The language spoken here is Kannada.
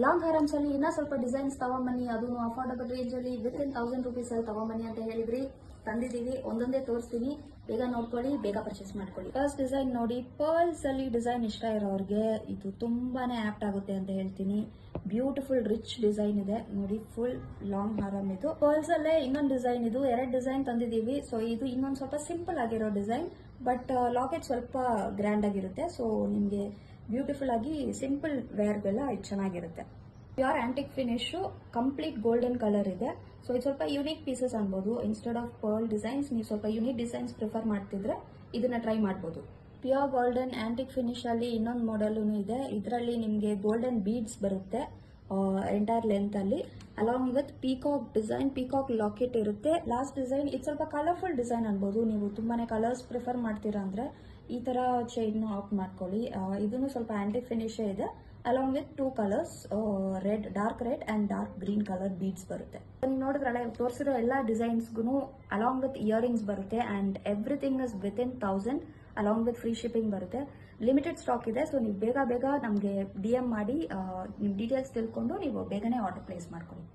ಲಾಂಗ್ ಹಾರಮ್ಸ್ ಅಲ್ಲಿ ಇನ್ನೂ ಸ್ವಲ್ಪ ಡಿಸೈನ್ಸ್ ತಗೊಂಬನ್ನಿ, ಅದನ್ನು ಅಫೋರ್ಡಬಲ್ ರೇಂಜ್ ಅಲ್ಲಿ ವಿತಿನ್ 1000 rupees ಅಲ್ಲಿ ತಗೊಂಬನ್ನಿ ಅಂತ ಹೇಳಿದ್ರಿ. ತಂದಿದ್ದೀವಿ, ಒಂದೊಂದೇ ತೋರಿಸ್ತೀನಿ, ಬೇಗ ನೋಡ್ಕೊಳ್ಳಿ, ಬೇಗ ಪರ್ಚೇಸ್ ಮಾಡ್ಕೊಳ್ಳಿ. ಫಸ್ಟ್ ಡಿಸೈನ್ ನೋಡಿ, ಪರ್ಲ್ಸ್ ಅಲ್ಲಿ ಡಿಸೈನ್ ಇಷ್ಟ ಇರೋರಿಗೆ ಇದು ತುಂಬಾನೇ ಆಪ್ಟ್ ಆಗುತ್ತೆ ಅಂತ ಹೇಳ್ತೀನಿ. ಬ್ಯೂಟಿಫುಲ್ ರಿಚ್ ಡಿಸೈನ್ ಇದೆ ನೋಡಿ, ಫುಲ್ ಲಾಂಗ್ ಹಾರಮ್ ಇದು. ಪರ್ಲ್ಸ್ ಅಲ್ಲೇ ಇನ್ನೊಂದು ಡಿಸೈನ್, ಇದು 2 ಡಿಸೈನ್ ತಂದಿದ್ದೀವಿ. ಸೊ ಇದು ಇನ್ನೊಂದು ಸ್ವಲ್ಪ ಸಿಂಪಲ್ ಆಗಿರೋ ಡಿಸೈನ್, ಬಟ್ ಲಾಕೆಟ್ ಸ್ವಲ್ಪ ಗ್ರ್ಯಾಂಡ್ ಆಗಿರುತ್ತೆ. ಸೊ ನಿಮಗೆ ಬ್ಯೂಟಿಫುಲ್ ಆಗಿ ಸಿಂಪಲ್ ವೇರ್ಗೆಲ್ಲ ಇದು ಚೆನ್ನಾಗಿರುತ್ತೆ. Pure antique finish, complete golden colour ಇದೆ. ಸೊ ಇದು ಸ್ವಲ್ಪ ಯುನೀಕ್ ಪೀಸಸ್ ಅನ್ಬೋದು. ಇನ್ಸ್ಟೆಡ್ ಆಫ್ ಪರ್ಲ್ ಡಿಸೈನ್ಸ್ ನೀವು ಸ್ವಲ್ಪ ಯುನೀಕ್ ಡಿಸೈನ್ಸ್ ಪ್ರಿಫರ್ ಮಾಡ್ತಿದ್ರೆ ಇದನ್ನ ಟ್ರೈ ಮಾಡ್ಬೋದು. ಪ್ಯೂರ್ ಗೋಲ್ಡನ್ ಆಂಟಿಕ್ ಫಿನಿಶ್ ಅಲ್ಲಿ ಇನ್ನೊಂದು ಮಾಡೆಲ್ ಇದೆ. ಇದರಲ್ಲಿ ನಿಮಗೆ ಗೋಲ್ಡನ್ ಬೀಡ್ಸ್ ಬರುತ್ತೆ ಎಂಟೈರ್ ಲೆಂತ್ ಅಲ್ಲಿ, along with peacock design, peacock locket ಇರುತ್ತೆ. ಲಾಸ್ಟ್ ಡಿಸೈನ್ ಇದು ಸ್ವಲ್ಪ ಕಲರ್ಫುಲ್ ಡಿಸೈನ್ ಅನ್ಬೋದು. ನೀವು ತುಂಬಾನೇ ಕಲರ್ಸ್ ಪ್ರಿಫರ್ ಮಾಡ್ತೀರಾ ಅಂದ್ರೆ ಈ ತರ ಚೈನ್ ಆಫ್ ಮಾಡ್ಕೊಳ್ಳಿ. ಇದನ್ನು ಸ್ವಲ್ಪ ಆಂಟಿಕ್ ಫಿನಿಶ್ ಇದೆ, along with 2 colours, red, dark red and dark green colour beads ಬರುತ್ತೆ. ನೀವು ನೋಡಿದ್ರಲ್ಲ, ತೋರಿಸಿರೋ ಎಲ್ಲ ಡಿಸೈನ್ಸ್ಗೂ ಅಲಾಂಗ್ ವಿತ್ ಇಯರಿಂಗ್ಸ್ ಬರುತ್ತೆ and everything is within 1000 along with free shipping ಬರುತ್ತೆ. ಲಿಮಿಟೆಡ್ ಸ್ಟಾಕ್ ಇದೆ. ಸೊ ನೀವು ಬೇಗ ನಮಗೆ DM ಮಾಡಿ ನಿಮ್ಮ ಡೀಟೇಲ್ಸ್ ತಿಳ್ಕೊಂಡು ನೀವು ಬೇಗನೆ ಆರ್ಡರ್ ಪ್ಲೇಸ್ ಮಾಡ್ಕೊಳ್ಳಿ.